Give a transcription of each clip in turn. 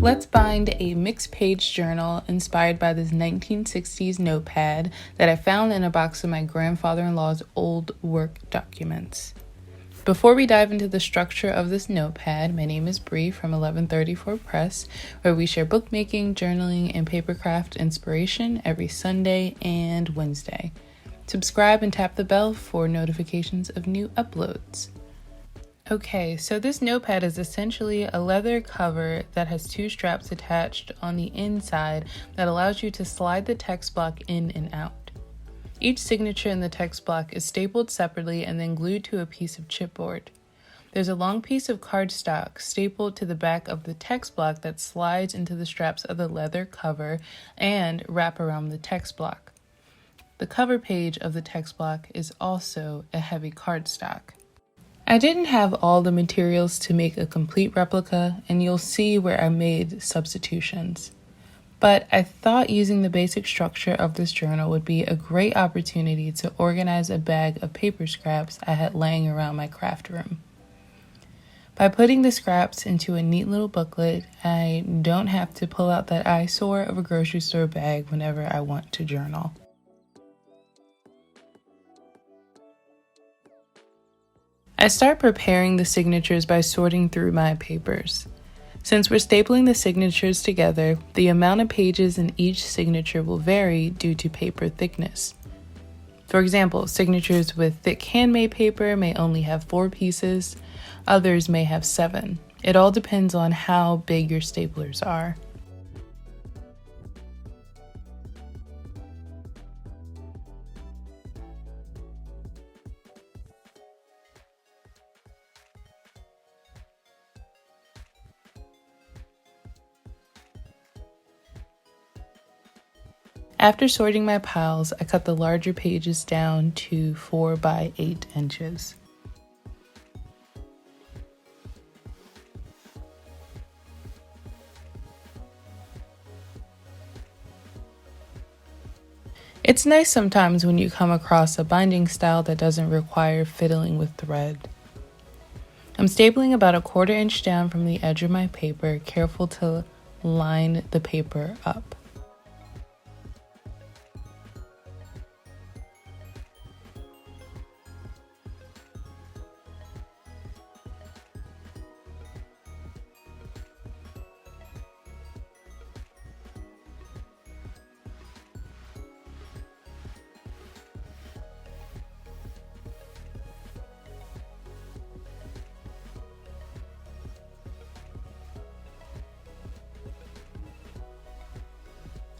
Let's bind a mixed page journal inspired by this 1960s notepad that I found in a box of my grandfather-in-law's old work documents. Before we dive into the structure of this notepad, my name is Bree from 1134 Press, where we share bookmaking, journaling, and papercraft inspiration every Sunday and Wednesday. Subscribe and tap the bell for notifications of new uploads. Okay, so this notepad is essentially a leather cover that has two straps attached on the inside that allows you to slide the text block in and out. Each signature in the text block is stapled separately and then glued to a piece of chipboard. There's a long piece of cardstock stapled to the back of the text block that slides into the straps of the leather cover and wrap around the text block. The cover page of the text block is also a heavy cardstock. I didn't have all the materials to make a complete replica, and you'll see where I made substitutions. But I thought using the basic structure of this journal would be a great opportunity to organize a bag of paper scraps I had laying around my craft room. By putting the scraps into a neat little booklet, I don't have to pull out that eyesore of a grocery store bag whenever I want to journal. I start preparing the signatures by sorting through my papers. Since we're stapling the signatures together, the amount of pages in each signature will vary due to paper thickness. For example, signatures with thick handmade paper may only have 4 pieces, others may have 7. It all depends on how big your staplers are. After sorting my piles, I cut the larger pages down to 4 by 8 inches. It's nice sometimes when you come across a binding style that doesn't require fiddling with thread. I'm stapling about a 1/4 inch down from the edge of my paper, careful to line the paper up.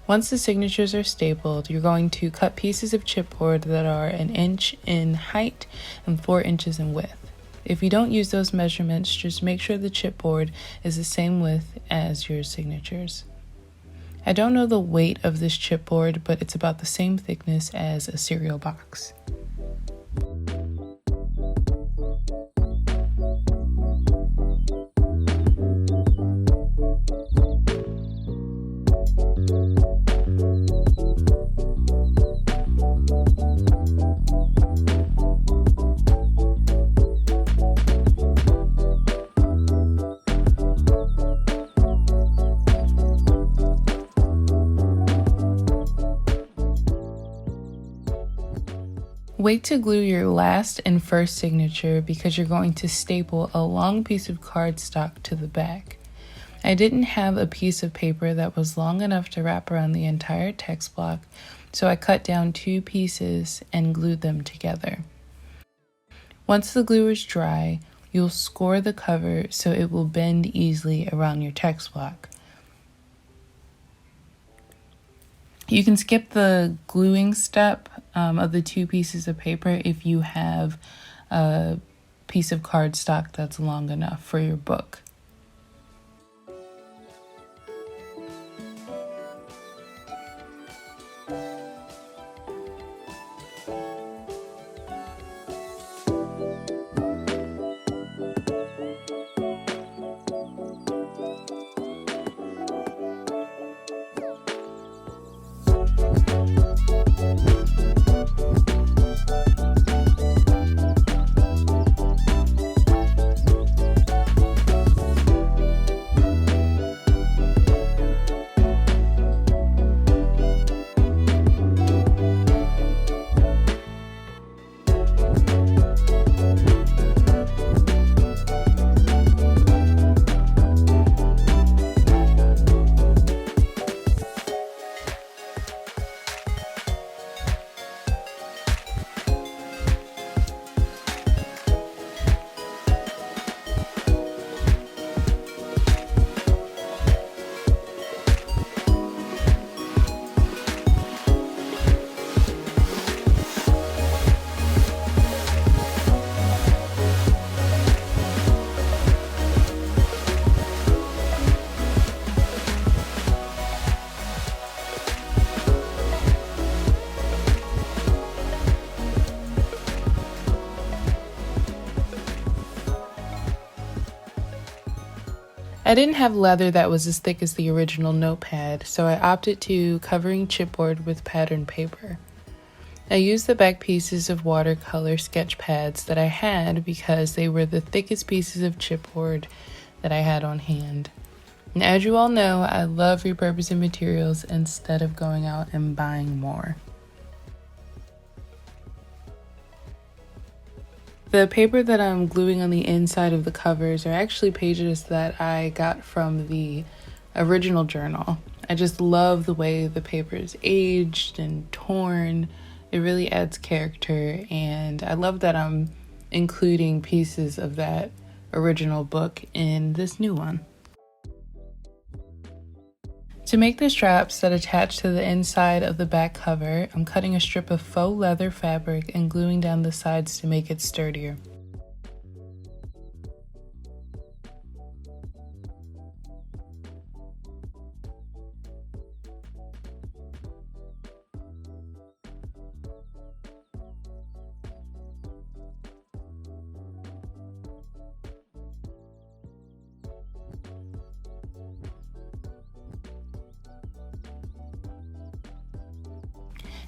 Once the signatures are stapled, you're going to cut pieces of chipboard that are 1 inch in height and 4 inches in width. If you don't use those measurements, just make sure the chipboard is the same width as your signatures. I don't know the weight of this chipboard, but it's about the same thickness as a cereal box. Wait to glue your last and first signature because you're going to staple a long piece of cardstock to the back. I didn't have a piece of paper that was long enough to wrap around the entire text block, so I cut down 2 pieces and glued them together. Once the glue is dry, you'll score the cover so it will bend easily around your text block. You can skip the gluing step of the 2 pieces of paper if you have a piece of cardstock that's long enough for your book. I didn't have leather that was as thick as the original notepad, so I opted to covering chipboard with patterned paper. I used the back pieces of watercolor sketch pads that I had because they were the thickest pieces of chipboard that I had on hand. And as you all know, I love repurposing materials instead of going out and buying more. The paper that I'm gluing on the inside of the covers are actually pages that I got from the original journal. I just love the way the paper is aged and torn. It really adds character, and I love that I'm including pieces of that original book in this new one. To make the straps that attach to the inside of the back cover, I'm cutting a strip of faux leather fabric and gluing down the sides to make it sturdier.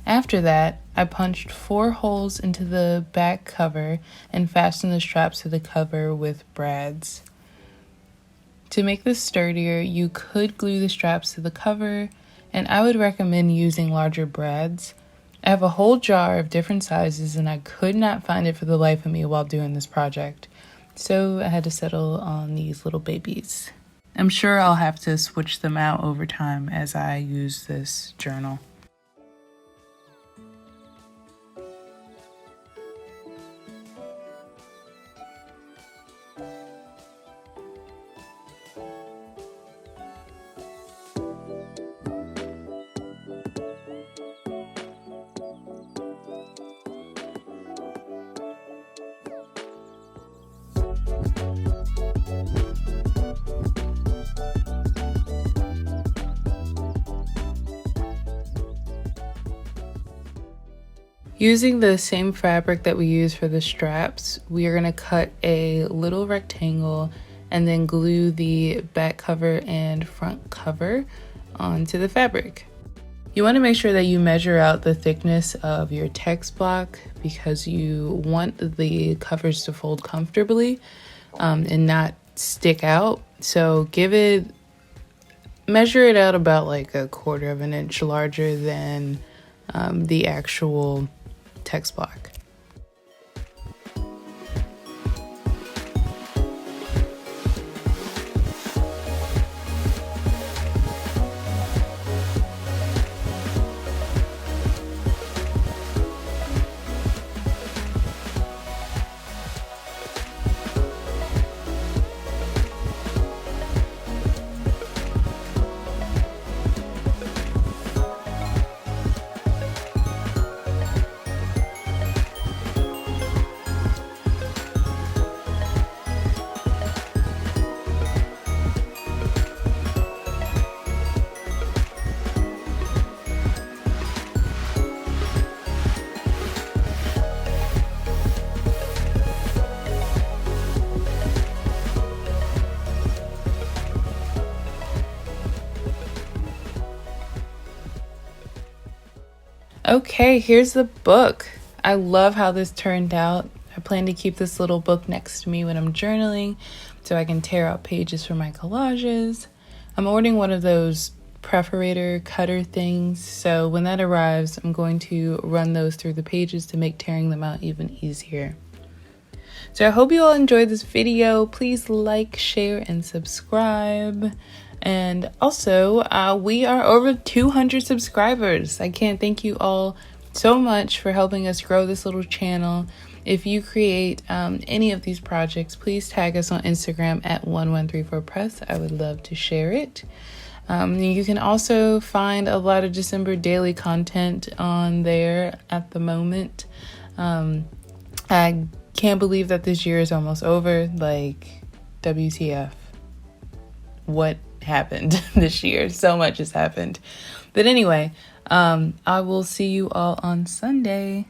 After that, I punched 4 holes into the back cover and fastened the straps to the cover with brads. To make this sturdier, you could glue the straps to the cover, and I would recommend using larger brads. I have a whole jar of different sizes and I could not find it for the life of me while doing this project, so I had to settle on these little babies. I'm sure I'll have to switch them out over time as I use this journal. Using the same fabric that we use for the straps, we are going to cut a little rectangle and then glue the back cover and front cover onto the fabric. You want to make sure that you measure out the thickness of your text block because you want the covers to fold comfortably and not stick out. So measure it out about like 1/4 of an inch larger than the actual text block. Okay, here's the book. I love how this turned out. I plan to keep this little book next to me when I'm journaling so I can tear out pages for my collages. I'm ordering one of those perforator cutter things, so when that arrives, I'm going to run those through the pages to make tearing them out even easier. So I hope you all enjoyed this video. Please like, share, and subscribe. And also, we are over 200 subscribers. I can't thank you all so much for helping us grow this little channel. If you create any of these projects, please tag us on Instagram at 1134press. I would love to share it. You can also find a lot of December daily content on there at the moment. I can't believe that this year is almost over. Like, WTF. What happened this year? So much has happened. But anyway, I will see you all on Sunday.